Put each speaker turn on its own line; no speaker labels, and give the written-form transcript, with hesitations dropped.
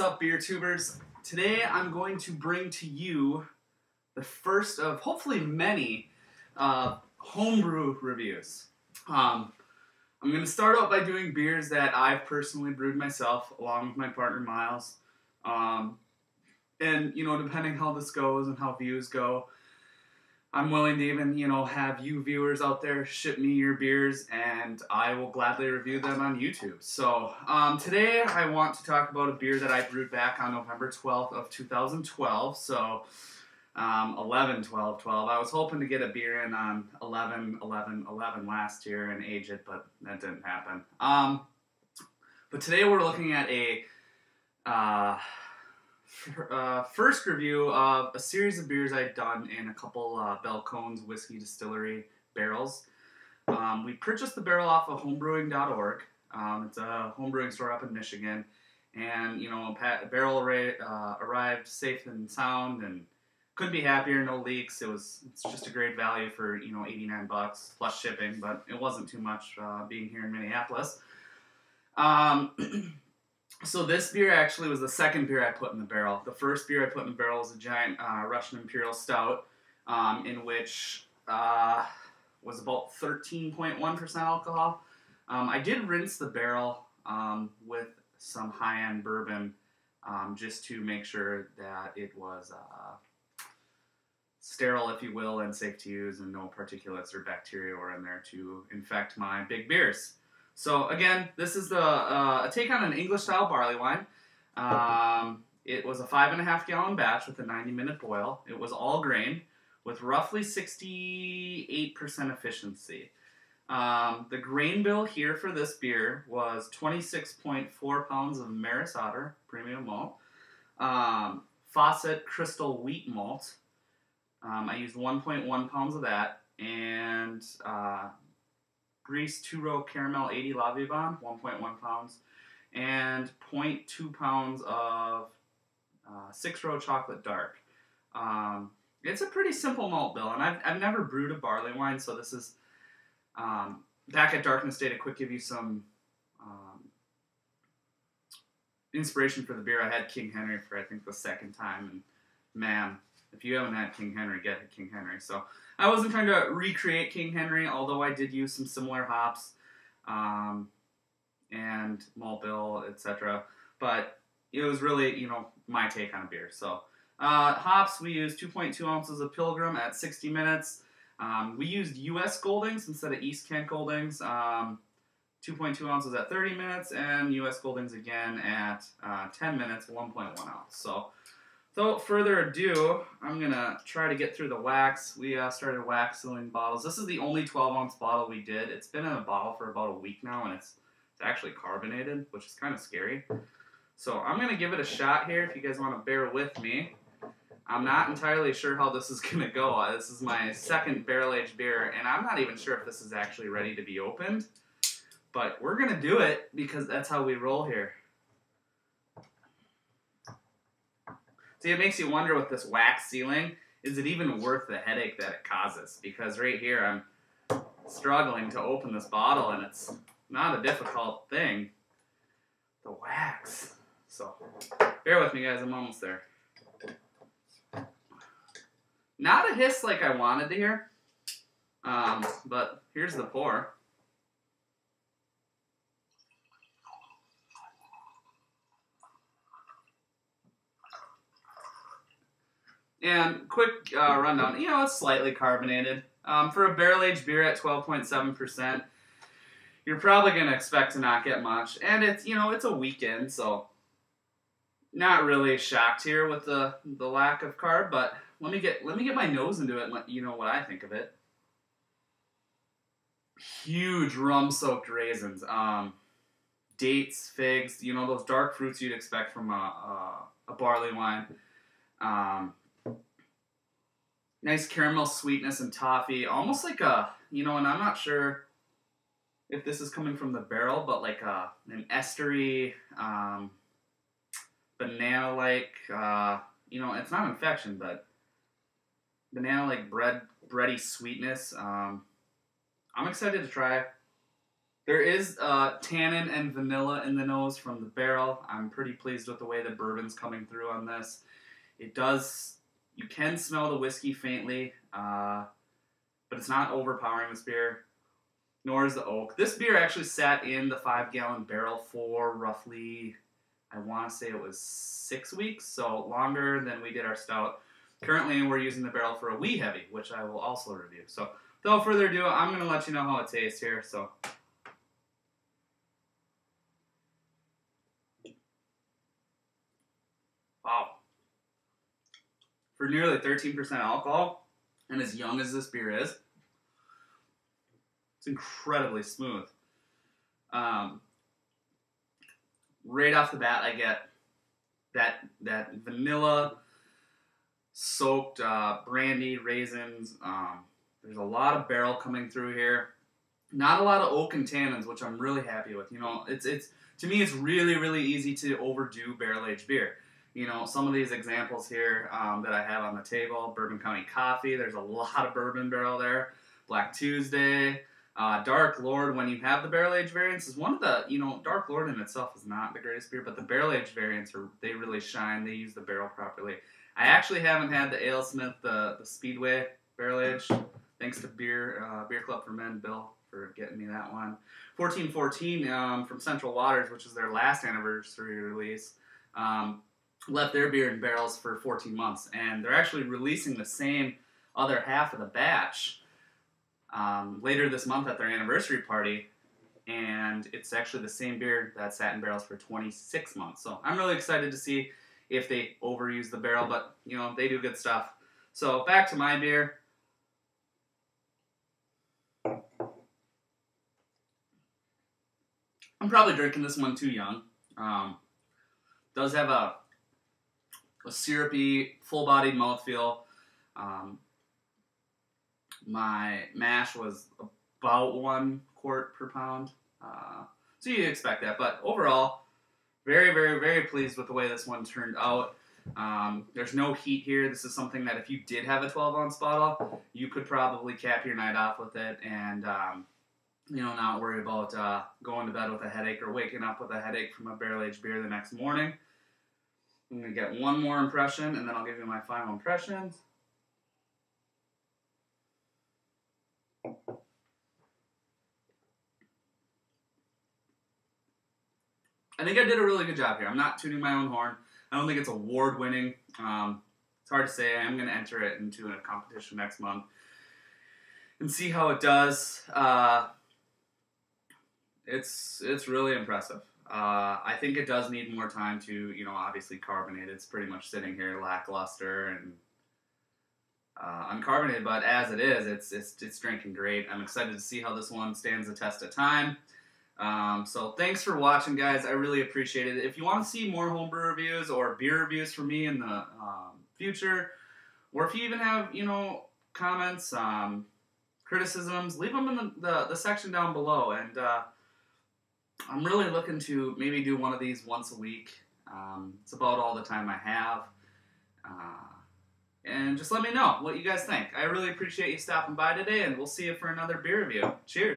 up, beer tubers? Today I'm going to bring to you the first of hopefully many homebrew reviews. I'm going to start out by doing beers that I've personally brewed myself along with my partner Miles. And, you know, depending how this goes and how views go, I'm willing to even, you know, have you viewers out there ship me your beers and I will gladly review them on YouTube. So today I want to talk about a beer that I brewed back on November 12th of 2012. So 11-12-12. I was hoping to get a beer in on 11-11-11 last year and age it, but that didn't happen. But today we're looking at a first review of a series of beers I'd done in a couple Belcones Whiskey Distillery barrels. We purchased the barrel off of homebrewing.org. It's a homebrewing store up in Michigan, and you know, the barrel arrived safe and sound, and couldn't be happier. No leaks. It's just a great value for, you know, $89 plus shipping, but it wasn't too much being here in Minneapolis. So this beer actually was the second beer I put in the barrel. The first beer I put in the barrel was a giant Russian Imperial Stout, in which was about 13.1% alcohol. I did rinse the barrel with some high-end bourbon just to make sure that it was sterile, if you will, and safe to use, and no particulates or bacteria were in there to infect my big beers. So again, this is a take on an English-style barley wine. It was a 5.5 gallon batch with a 90-minute boil. It was all grain with roughly 68% efficiency. The grain bill here for this beer was 26.4 pounds of Maris Otter premium malt, Fawcett Crystal wheat malt. I used 1.1 pounds of that, and Brice 2-row caramel 80 La Vivant, 1.1 pounds, and 0.2 pounds of 6-row chocolate dark. It's a pretty simple malt bill, and I've never brewed a barley wine, so this is back at Darkness Day to quick give you some inspiration for the beer. I had King Henry for I think the second time, and man, if you haven't had King Henry, get a King Henry. So I wasn't trying to recreate King Henry, although I did use some similar hops and malt bill, etc. But it was really, you know, my take on a beer. So hops, we used 2.2 ounces of Pilgrim at 60 minutes. We used U.S. Goldings instead of East Kent Goldings. 2.2 ounces at 30 minutes, and U.S. Goldings again at 10 minutes, 1.1 ounce. So without further ado, I'm going to try to get through the wax. We started wax sealing bottles. This is the only 12-ounce bottle we did. It's been in a bottle for about a week now, and it's actually carbonated, which is kind of scary. So I'm going to give it a shot here if you guys want to bear with me. I'm not entirely sure how this is going to go. This is my second barrel-aged beer, and I'm not even sure if this is actually ready to be opened. But we're going to do it because that's how we roll here. See, it makes you wonder with this wax sealing, is it even worth the headache that it causes? Because right here, I'm struggling to open this bottle, and it's not a difficult thing. The wax. So, bear with me, guys. I'm almost there. Not a hiss like I wanted to hear, but here's the pour. And quick rundown, you know, it's slightly carbonated. For a barrel-aged beer at 12.7%, you're probably going to expect to not get much. And it's, you know, it's a weekend, so not really shocked here with the lack of carb, but let me get my nose into it and let you know what I think of it. Huge rum-soaked raisins, dates, figs, you know, those dark fruits you'd expect from a barley wine. Nice caramel sweetness and toffee, almost like a, you know, and I'm not sure if this is coming from the barrel, but like an estery, banana-like, you know, it's not infection, but banana-like bready sweetness. I'm excited to try There is tannin and vanilla in the nose from the barrel. I'm pretty pleased with the way the bourbon's coming through on this. It does, you can smell the whiskey faintly, but it's not overpowering this beer, nor is the oak. This beer actually sat in the 5-gallon barrel for roughly, I want to say it was 6 weeks, so longer than we did our stout. Currently, we're using the barrel for a wee heavy, which I will also review. So, without further ado, I'm going to let you know how it tastes here. So, wow. For nearly 13% alcohol, and as young as this beer is, it's incredibly smooth. Right off the bat, I get that vanilla soaked brandy, raisins. There's a lot of barrel coming through here. Not a lot of oak and tannins, which I'm really happy with. You know, it's to me, it's really easy to overdo barrel aged beer. You know, some of these examples here that I have on the table: Bourbon County Coffee. There's a lot of bourbon barrel there. Black Tuesday. Dark Lord, when you have the barrel-aged variants, is one of the, you know, Dark Lord in itself is not the greatest beer, but the barrel-aged variants, they really shine. They use the barrel properly. I actually haven't had the AleSmith, the Speedway barrel-aged, thanks to Beer Club for Men, Bill, for getting me that one. 1414 from Central Waters, which is their last anniversary release, left their beer in barrels for 14 months, and they're actually releasing the same other half of the batch later this month at their anniversary party, and it's actually the same beer that sat in barrels for 26 months. So I'm really excited to see if they overuse the barrel, but you know, they do good stuff. So back to my beer. I'm probably drinking this one too young. Does have a syrupy, full-bodied mouthfeel. My mash was about 1 quart per pound. So you expect that. But overall, very pleased with the way this one turned out. There's no heat here. This is something that if you did have a 12-ounce bottle, you could probably cap your night off with it and, you know, not worry about going to bed with a headache or waking up with a headache from a barrel-aged beer the next morning. I'm going to get one more impression, and then I'll give you my final impressions. I think I did a really good job here. I'm not tooting my own horn. I don't think it's award-winning. It's hard to say. I am going to enter it into a competition next month and see how it does. It's really impressive. I think it does need more time to, you know, obviously carbonate. It's pretty much sitting here lackluster and uncarbonated, but as it is, it's drinking great. I'm excited to see how this one stands the test of time. So thanks for watching, guys. I really appreciate it. If you want to see more homebrew reviews or beer reviews from me in the future, or if you even have, you know, comments, criticisms, leave them in the section down below. And I'm really looking to maybe do one of these once a week. It's about all the time I have. And just let me know what you guys think. I really appreciate you stopping by today, and we'll see you for another beer review. Cheers.